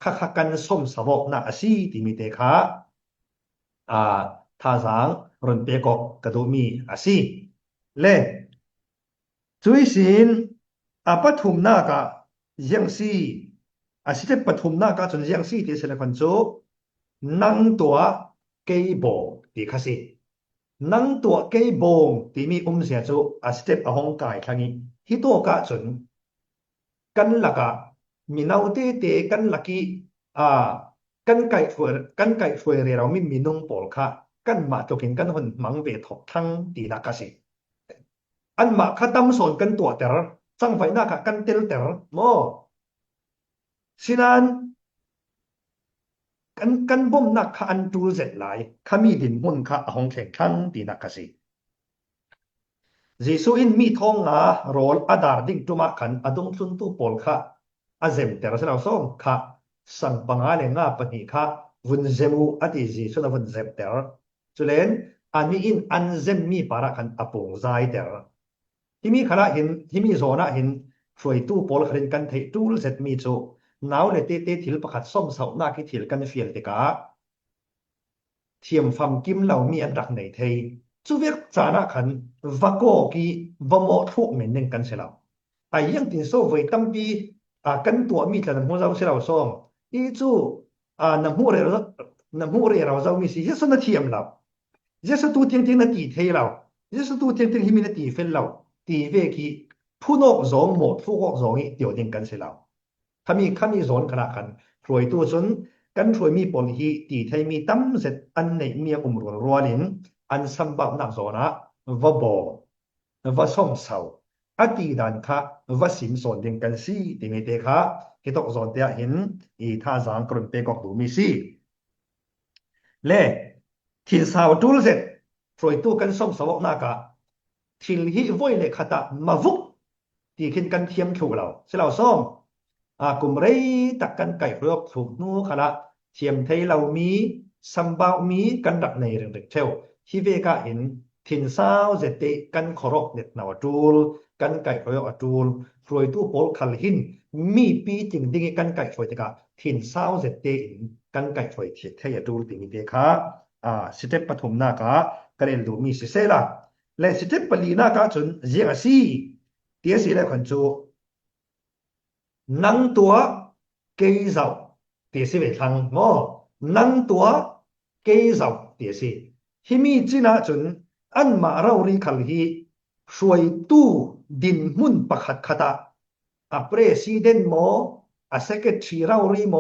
ข้ากันส้มสวกนาซีที่มีเตคะท่าสางรนเปกกระดูมีอาซีเล่จุยสินปฐุมนากะยังซีสิเตปฐุมนากะจนยังซีที่เสลกันโจนังตัวเกยโบตีคาซีนังตัวเกยโบที่มีเสียโจสิเตปหงกายครั้งนี้ฮิโตกะจนกันละกะมีนาวเตกันลักกี้กันไก่ช่วยเราไม่มีนุ่งปอลค่ะกันมาจกินกันหุ่นมังเวททั้งตีนักสิอันมาข้าตั้มสอนกันตัวเต๋อจังไฟหน้าค่ะกันเตลเต๋อโมสินันกันบ่มนักข้าอันจูเสร็จหลายข้ามีดินหุ่นข้าห้องแข่งทั้งตีนักสิจีซูอินมีทองโรลอดาร์ดิ้งจุมาขันอดงซุนตุปอลค่ะเซมเต๋อสิเราส่งค่ะสังปังอะไรง่าปนิค่ะวุนเซมูอดีจีสุนวุนเซมเต๋อจุเลนอันนี้อินอันเซมมีปาระขันอปงใจเต๋อที่มีขณะเห็นที่มีโซน่าเห็นช่วยตู้ปอลขันกันเทตูลเซตมีโจน้าวเลยเตทิลประคัดส้มเสาหน้าคิดทิลกันเฟียลเตกาเทียมฟัมกิมเหล่ามีอันรักในเทจูเวกจานะขันวักโกกีวโมทุกเหม็นหนึ่งกันเสียแล้วยังตินโซไว้ตั้มปีกันตัวมีแต่น้ำหัวเราเสียเราส่งอีจูน้ำหัวเราเรามีสิเยสุนาเทียมเราเยสุตัวเทียงนาตีเทเราเยสุตัวเทียงที่มีนาตีเฟลเราตีเวกีผู้นอกสองหมดผู้นอกสองเดียวเดียงกันเสียแล้วถ้ามีโซนขนาดกันรวยตัวจนกันรวยมีปนฮีตีไทยมีตั้มเสร็จอันในมีรัวลินอันสัมบับนักโซนะว่าบ่ว่าส่งเสาอดีดันค่ะว่าสิมโซนเดียงกันซีที่มีเตค่ะที่ต้องโซนเตียเห็นท่าจางกลุ่มเปกอกดูมีซีเล่ทินสาวจูลเสร็จรวยตัวกันส่งสวกนากะทิลฮีไว้เลยขตามาวุกที่ขึ้นกันเทียมขู่เราเสเราส่ง กุมเรตักกันไก่รอกถูกนูขละเทียมไทยเรามีสัมบาวมีกันดักในเรื่องเด็กเทวที่เวกาเห็นทินซาวเจติกันขรอกเด็ดนาวจูลกันไก่รอกจูลฟรวยตู้โปลคัลหินมีปีจริงดิ่งกันไก่ฟรวยตกะทินซาวเจติกันไก่ฟรวยเทียเทยจูลติมีเดคะสเต็ปปฐมนากะกระเรนดูมีสิเซละและสเต็ปปลีนากะจนเจียซีเตียสีและคนจูนังตัวเกยเจ้าเตียสีเวทังโมนังตัวเกยเจ้าเตียสีที่มีจีน่าจนอันมาเรารีคัลฮีช่วยตู้ดินมุนประคัดขตาPresident โมSecretary เรารีโม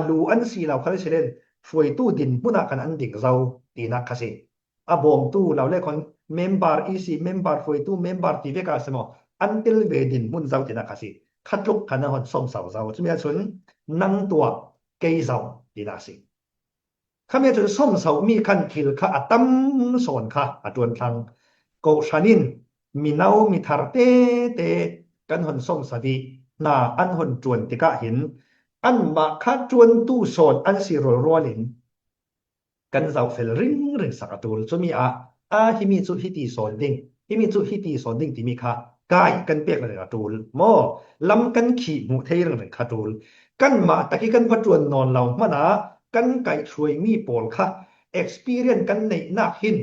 ลูอันสีเราคัลเชเลนช่วยตู้ดินมุนกันอันดิ่งเจ้าตีนักคสิบอมตู้เราเล่คนเมมเบอร์EC เมมเบอร์ช่วยตู้เมมเบอร์ที่เวกาสมออันติลเวดินมุนเจ้าตีนักคสิคัดลุกขันหอนส่งเสาเจ้าจะมีชนนั่งตัวเกยเจ้าดีนาสิข้ามีชนส่งเสามีคันคิลค่ะตั้มสอนค่ะจวนทางโกชานินมีนาวมีทาร์เตเตกันหอนส่งสวีนาอันหอนจวนติกะเห็นอันมาคัดจวนตู้สอนอันสิรัวลินกันเจ้าเฟลริงสักตูลจะมีฮิมิจุฮิตีสอนดิ้งฮิมิจุฮิตีสอนดิ้งที่มีค่ะกายกันเปียกเลยตูลโมลำกันขี่หมูเทยเลยตูลกันมาตะกี้กันพัดวนนอนเรามานะกันไก่ช่วยมีโปลค่ะ experience กันในนักหิน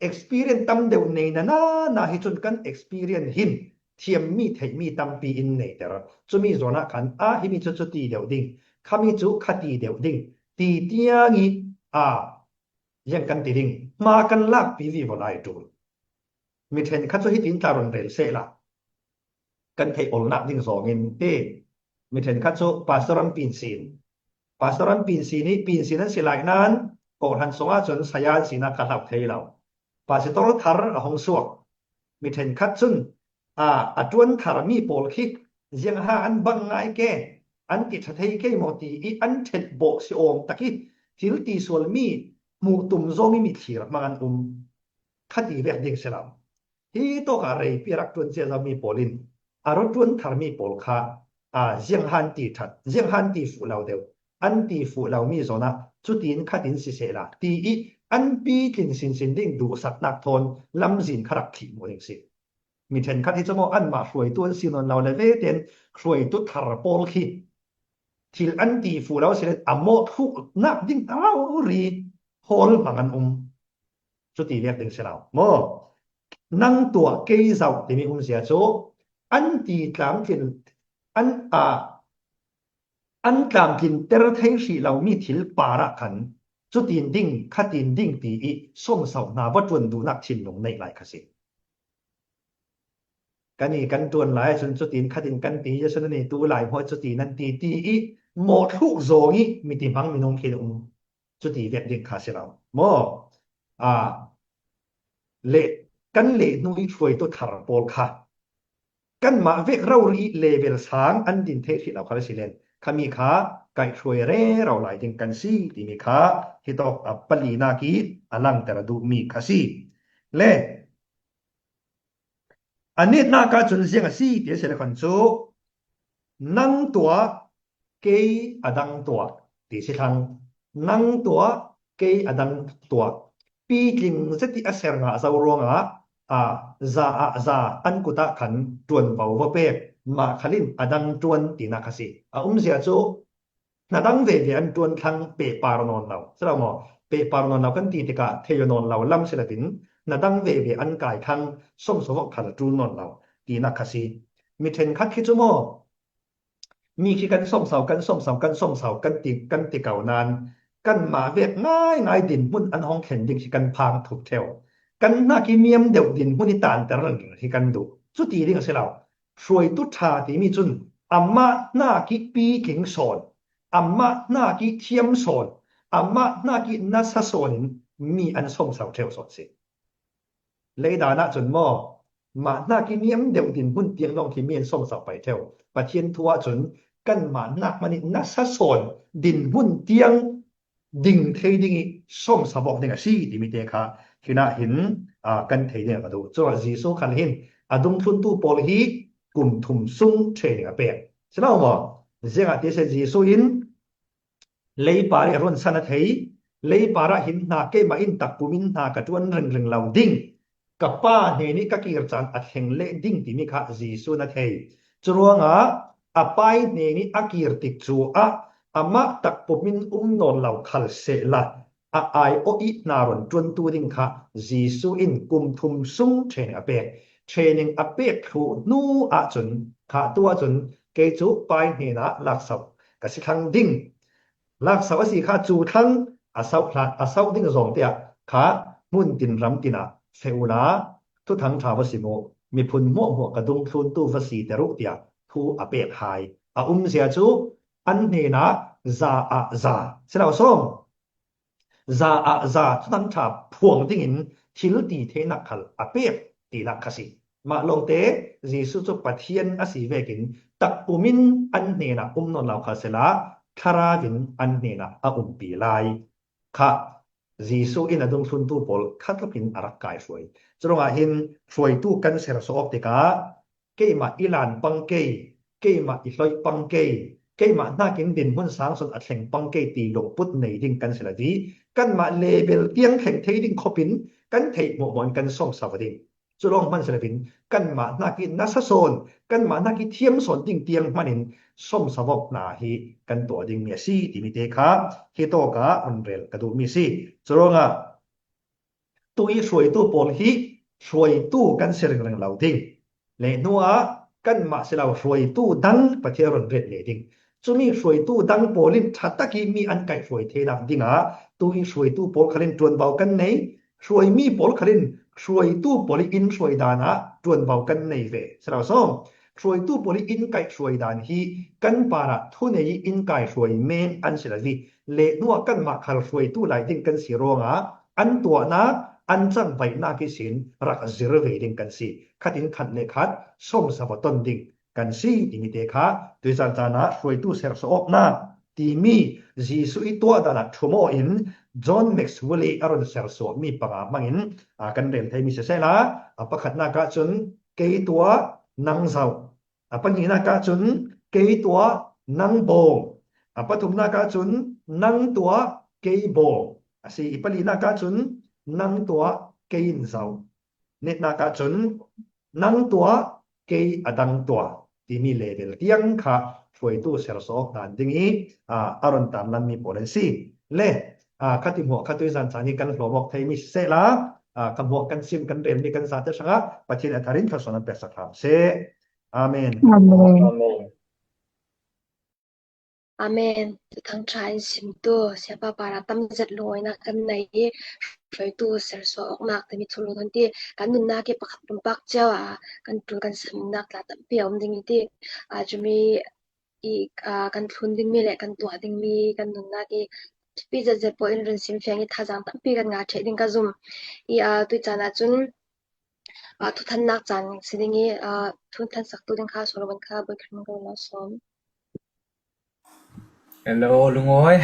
experience ตำเดียวในนาให้จนกัน experience หินเทียมมีเทมีตำปีอินในแต่ละจะมีโซนกันฮิมิจุตีเดียวดิ้งข้ามีจุขัดตีเดียวดิ้งตีเตียงี้ยังกันตีดิ้งมากันลากปีวีวลายตูลมีเทนคัดสุฮิตินตารอนเรลเซละกันไทยอลนักดิ้งสองเงินมีเทนคัดสุปาสรันปีนซีนนี้ปีนซีนนั้นสิหลายนั้นก่อนหันสงอาจนสยานสีนักขับไทยเราปาสิตรทารหงสวกมีเทนคัดซุนจวนทารมีโปลคิกยังหาอันบังไงแกอันติดไทยแกมอตีอันเท็ดโบกสิโอมตะกี้ทิลตีส่วนมีมูตุมโซมีขีรักมันคดีแบบดิ้งเสลามที่ตัวอะไรพี่รักจวนเจ้ามีโปลินรถจวนทารมีโปลคายังหันตีทัดยังหันตีฟูเราเดียวอันตีฟูเรามีโซนะจุดดินขัดินสิเสละตีอันปีกินสินดิ้งดูสัตนักทนลำสินขรักขีโมดิงสิมีเทนคัดที่จะมองอันมาช่วยตัวสินนเราเลยเวเดนช่วยตัวทารโปลขีที่อันตีฟูเราเสร็จโมทุกนักดิ้งรีโฮลบางอันจุดที่เรียกดิ้งเสลาโมนั่งตัวเกยเจ้าที่มีเสียโจอันตีตามกินอันตามกินเตอร์ไทยสีเรามีทิลปาระขันจุดดินดิ้งขัดดินดิ้งตีส่งเสานาวัดจวนดูนักชินลงในหลายคสิกันนี่กันจวนหลายจนจุดดินขัดดินกันตีจะชนนี่ตัวหลายพอจุดดินนั้นตีหมดทุกโซงี้มีติมังมีนงเคลงจุดดินเวียดดิ้งคาเสเราโมเละกันเละนุ่ยช่วยตัวทารโปลค่ะกันมาเวกเรารีเลเวล3อันดินเทที่เราคาร์สิเลนขามีขาไก่ช่วยเราหลายดิงกันซีที่มีขาที่ตอกปลีนากีอลังแต่ละดูมีคาซีเล่อันนี้น่ากาจนเสียงซีที่เสร็จคนจูนั่งตัวเกยอดังตัวที่สิทางนั่งตัวเกยอดังตัวปีกิงเสติอาเซรงาซาโรงซาอันกุตะขันจวนเบาวเปกมาขลินอดังจวนตีนักสิเสียจูนาดังเวเดียนจวนทังเปปารนอนเราสระมอเปปารนอนเรากันตีติกะเทยนอนเราล้ำเสลตินนาดังเวเดียนกายทังส่งสวกขันจูนนอนเราตีนักสิมีเทนคัดคิดจูโมมีคิกันส่งเสากันติเก่านานกันมาเวกง่ายดินบุญอันห้องเข็นดิงกันพางถูกเทวกันนากิเมียมเดียวดินมุนิตานแต่เรื่องที่กันดูสุดที่เรื่องเสลาช่วยตุชาที่มีจุนมานากิปีกิงสอนมานากิเทียมสอนมานากินัสสอนมีอันส่งเสาเทวสอนสิเลยดานะจนมอมานากิเมียมเดียวดินบุญเตียงลองที่เมียนส่งเสาไปเทวประเทียนทัวจนกันมานักมันนัสสอนดินบุญเตียงดิ่งเทดิ่งส่งสบอกเนี่ยสิที่มีเตค่ะคือน่าเห็นกันเทเนี่ยก็ดูจวดจีโซคันเห็นดุงทุนตู้โปลฮีกลุ่มทุมซุงเทเนี่ยเปีย ฉะนั้นว่าเสียงที่เสจีสุอินเลยปาริรุนสันเทยเลยปาระหินนาเกมาอินตักปุมินนากระจวนเริงเหล่าดิ่งกับป้าเฮนี่ก็กีรจันอัดแห่งเล่ดิ่งที่มีข้าจีสุนัทเทยจรวงอาไปเนนี่อากีรติจูอามาตักปุมินนนเหล่าขัลเสละไอโออินารอนจวนตูดิ่งข้าจีสุอินกุมทุมซุงเทนอเปกเทนิงอเปกทูนูอาจนข้าตัวจนเกจูไปเนนะลักษณะกสิทังดิ่งลักษณะสิข้าจูทังอาเสาพลาดอาเสาดิ่งสองเตียข้ามุนตินรำตินะเฟอุนาทุทังทาวสิโมมีพุนโมหัวกระดุงทุนตูฟสีเตรุกเตียทูอเปกไฮเสียจูอันเนนะซาซาเสนาส้มซาทุทังทาพวงดิ่งทิลตีเทนักขัลอเปกตีนักขสิมาลงเตจีสุจุปะเทียนอสีเวกินตักอุมินอันเนนะนนเหล่าคาเสลาคาราวินอันเนนะปีไลค่ะจีสุอินอดุงทุนตูปอลคัตพินอารักกายสวยจรงอาหินสวยตู้กันเสรสอกติกาเกมาอิลานปังเกมาอิลอยปังเกมานากินดินหุ่นสางสนอัดแห่งปังเกตีลงปุดในดิ่งกันเสลดีกันมาเลเบลเตียงแห่งเทดิ่งคอปินกันเทหมวอนกันส่งสาวดิ่งจุลองมันเสลบินกันมานากินนัสโซนกันมานากิเทียมสนดิ่งเตียงมันินส้มสวบนาฮีกันตัวดิ่งเมียซีที่มีเตคาฮิโตกาอันเรลกระดูมีซีจุลองตุยช่วยตู้ปอลฮีช่วยตู้กันเสริงเหล่าดิ่งเลนัวกันมาเสลาช่วยตู้ดังประเทศรอนเรลเลดิ่งจุมีช่วยตู้ดังปอลินชัดตะกี้มีอันไก่ช่วยเทนักดิ่งตุยช่วยตู้ปอลคลินจวนเบากันไหนช่วยมีปอลคลินช่วยตู้ปอลิอินช่วยดานะจวนเบากันในเวสลาซ้อมช่วยตู้ปอลิอินไก่ช่วยดานฮีกันปาระทุนในอินไก่ช่วยเมนอันเสลวีเลนัวกันมาขัลช่วยตู้ไหลดิ่งกันสีรองอันตัวนะอันจังไปนากิสินรักซิรเวดิ่งกันสีขัดินขัดเลขัดส่งสวัสดิดิ่งกันสีที่มีเตคาด้วยจันทานะช่วยตู้เสรสอกนะที่มีจีสุอิตัวดานะชั่วโมอินจอห์นแม็กซ์เวลล์อารอนเซอร์โซมีปะกามังอินกันเรียนไทยมีเสละประคัดนักจุนเกยตัวนังเจ้าปัญญานักจุนเกยตัวนังโบปฐุมนักจุนนังตัวเกยโบสิปลีนักจุนนังตัวเกยนเจ้าเนตนักจุนนังตัวเกยอดังตัวที่มีเลเวลเตียงค่ะช่วยตู้เซลล์สอกดันดิ่งนี้อารอนตามนั้นมี policy เล่คัดที่หัวคัดตัวจันทร์นี้กันหลวงบอกไทยมีเสละคำหัวกันซิมกันเรียนมีกันสาธิตสังปฏิเนตารินข้าสนับเปสักคำเสอาเมนอาเมนทั้งชายสิมตัวเสียปาปาราตั้มจัดลอยนะกันในช่วยตัวเสร์สออกนักแต่มีทุลุนที่กันนุนนักเก็บปักปักเจ้ากันทุนกันสำนักละตั้มเปี่ยมดิ่งที่จะมีอีกกันทุนดิ่งมีแหละกันตัวดิ่งมีกันนุนนักที่ปีจะจะปอยเรื่องสิมเฟียงที่ท่าจังตั้มปีกันงาเฉดดิ่งกันซุ่มตัวจานะจุนทุกท่านนักจันสิ่งนี้ทุกท่านสักตัวดิ่งข้าสโลวันข้าบริการกันแล้วซ้อมHello ลุงโอ้ย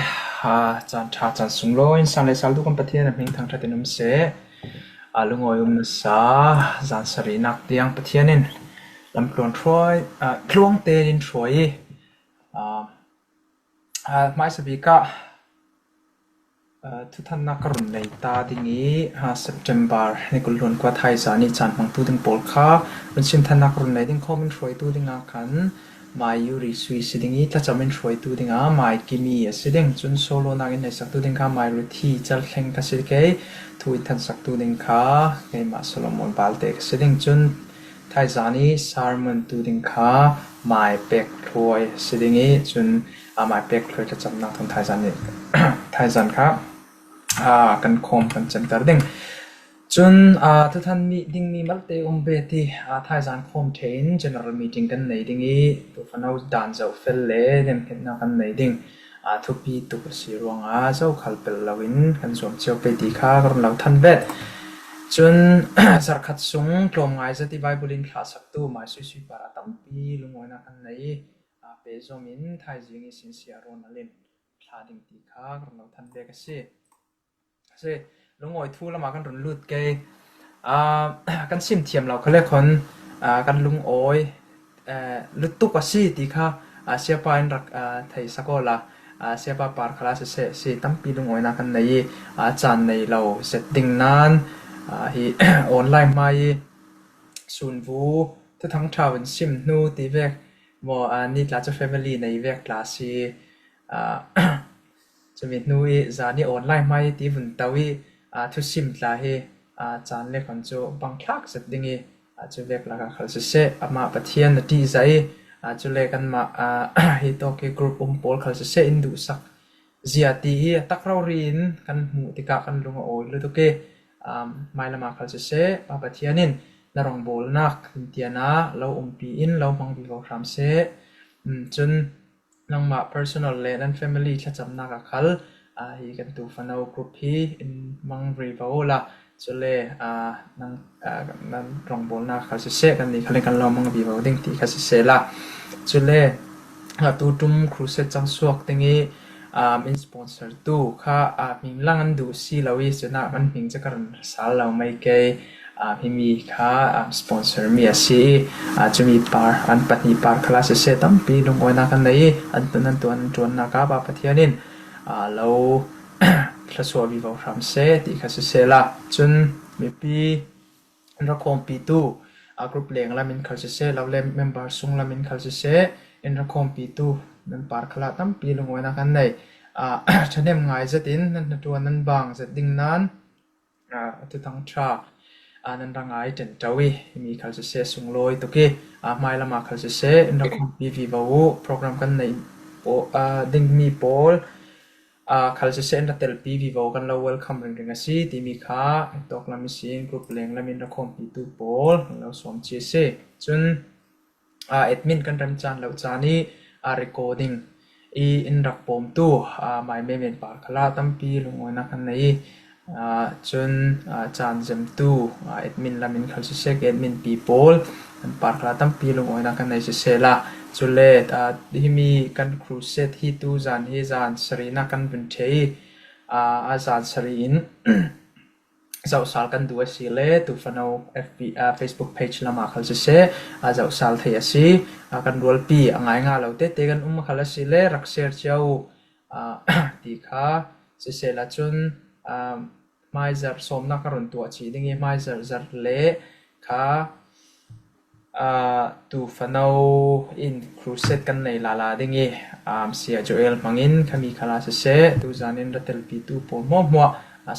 จันทาจันสุงโลอินสันเลสัลทุกคนปฏิเนมิงทางทะเลนุ่มเสลุงโอ้ยนุสาจันสรีนักเตียงปฏิเนินลำพลวนทรอยคลวงเตดินทรอยไม่สบิกะทุกท่านนักรุ่นในตาดิ่งนี้September ในกุลล้วนกว่าไทยสานิจันฟังตู้ดิ่งโปลค่าเป็นชิมท่านนักรุ่นในดิ่งคอมเมนต์ทรอยตู้ดิ่งอากันมาอยู่รีสุยสิดิ่งนี้ถ้าจะเป็นช่วยตัวดิ่งมากิมีสิดิ่งจนโซโลนักในสักตัวดิ่งมารูที่จะเล่นกันสิเกยทุยทันสักตัวดิ่งเกยมาโซโลมอนบาลเตกสิดิ่งจนไทยจานีซาร์มันตัวดิ่งมาเป็กถวยสิดิ่งนี้จนมาเป็กถวยจะจำนักทางไทยจานีไทยจานกันคมกันจันทร์ดิ่งจนทุกท่านมีดิ่งมีมัลเตเบตีไทยจานคอมเทน general meeting กันในดิ่งนี้ตัวฟันเอาดันเจ้าเฟลเล่เดิมเห็นนักกันในดิ่งทุกปีตุกสีรวงเจ้าขัลเปลลาวินกันส่วนเจ้าไปตีข้ากันเราทันเวทจนสักขัดสูงกลมไงจะที่ไบเบิลินคลาสสักตัวมาสุยๆปาราตัมปีลุงวันนักกันในเปโซมินไทยจิงสินเสียรนัลินคลาดิ่งตีข้ากันเราทันเวทกันสิลุงโอยทูละมากันรุนลุดเกยกันซิมเทียมเราเขาเรียกคนกันลุงโอยลุดตุกว่าซีตีค่ะ siapa in rak thai sakola siapa par khala se si tampi lungoi na kan nei chan nei lo setting nan hi online mai sun vu ta thang thawin sim nu ti vek mo ni tla cha family nei vek klasi chumi nu i zani online mai ti vun tawi thu sim tla hi chan le kan chu bang thak setting i chu vek la ka khal se ama pathian na ti zai chu le kan ma hi to ke group pol khal se in du sak zia ti hi takraw rin kan mu ti ka kan lunga oi lu to ke mai lama khal se pa pathianin narong bol nak tiana lo umpi in lo mang bi ro ram se chun nang ma personal le and family thla cham na ka khal hi kan tu fanau group hi in mang ri vola chule nan rong bol na khal se kan ni khale kan lo mang bi vo ding ti kha se la chule tu tum crusade chang suak tingi in sponsor tu kha ming langan du si lawi chuna man ming chakaran sal law mai ke himi kha sponsor mi asi chumi par an patni par class se tam pi lungoi na kan nei an tuan na ka ba pathianin lo thlaswa bi vo ram se ti kha se la chun mi pi ra khom pi tu group leng la min khal se lo le member sung la min khal se in ra khom pi tu nan par khala tam pi lungoi na kan nei chanem ngai zatin nan tuan nan bang zat ding nan tu tang tha nan rangai ten tawi mi khal se sungloi to ke mai lama khal se in ra khom pi vi vo program kan nei po ding mi pol khal se in ra tel pi vi vo kan lo welcome ring asi ti mi kha tok la mi sin group leng la min ra khom pi tu pol lo som chi se chun admin kan ram chan lo chani recording in rak pom tu mai men par khala tampi lungoi na kan nei chun chan jem tu admin la min khal se admin people an par khala tampi lungoi na kan nei se la chule himi kan crusade hi tu zan hi zan sarina kan bun thei zan sari in zau sal kan du asi le tu fano fb facebook page lama khal se zau sal thei asi kan rol pi angai nga lo te kan khala si le rak share chau ti kha se la chun mai zar som na karon tu chi dingi mai zar le kha tu fano in crusade kan nei la dingi sia joel mangin khami khala se tu zanin ratel pi tu po mo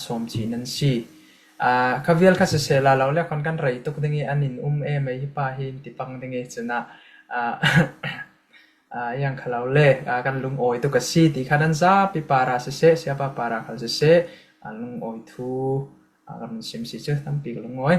som chi nan si kavial ka se la lo le kon kan rai tuk dingi anin e mai pa hin ti pang dingi chuna yang khalau le kan lung oi tu ka si ti khanan za pi para se siapa para khal se lung oi thu kan sim si che tam pi lung oi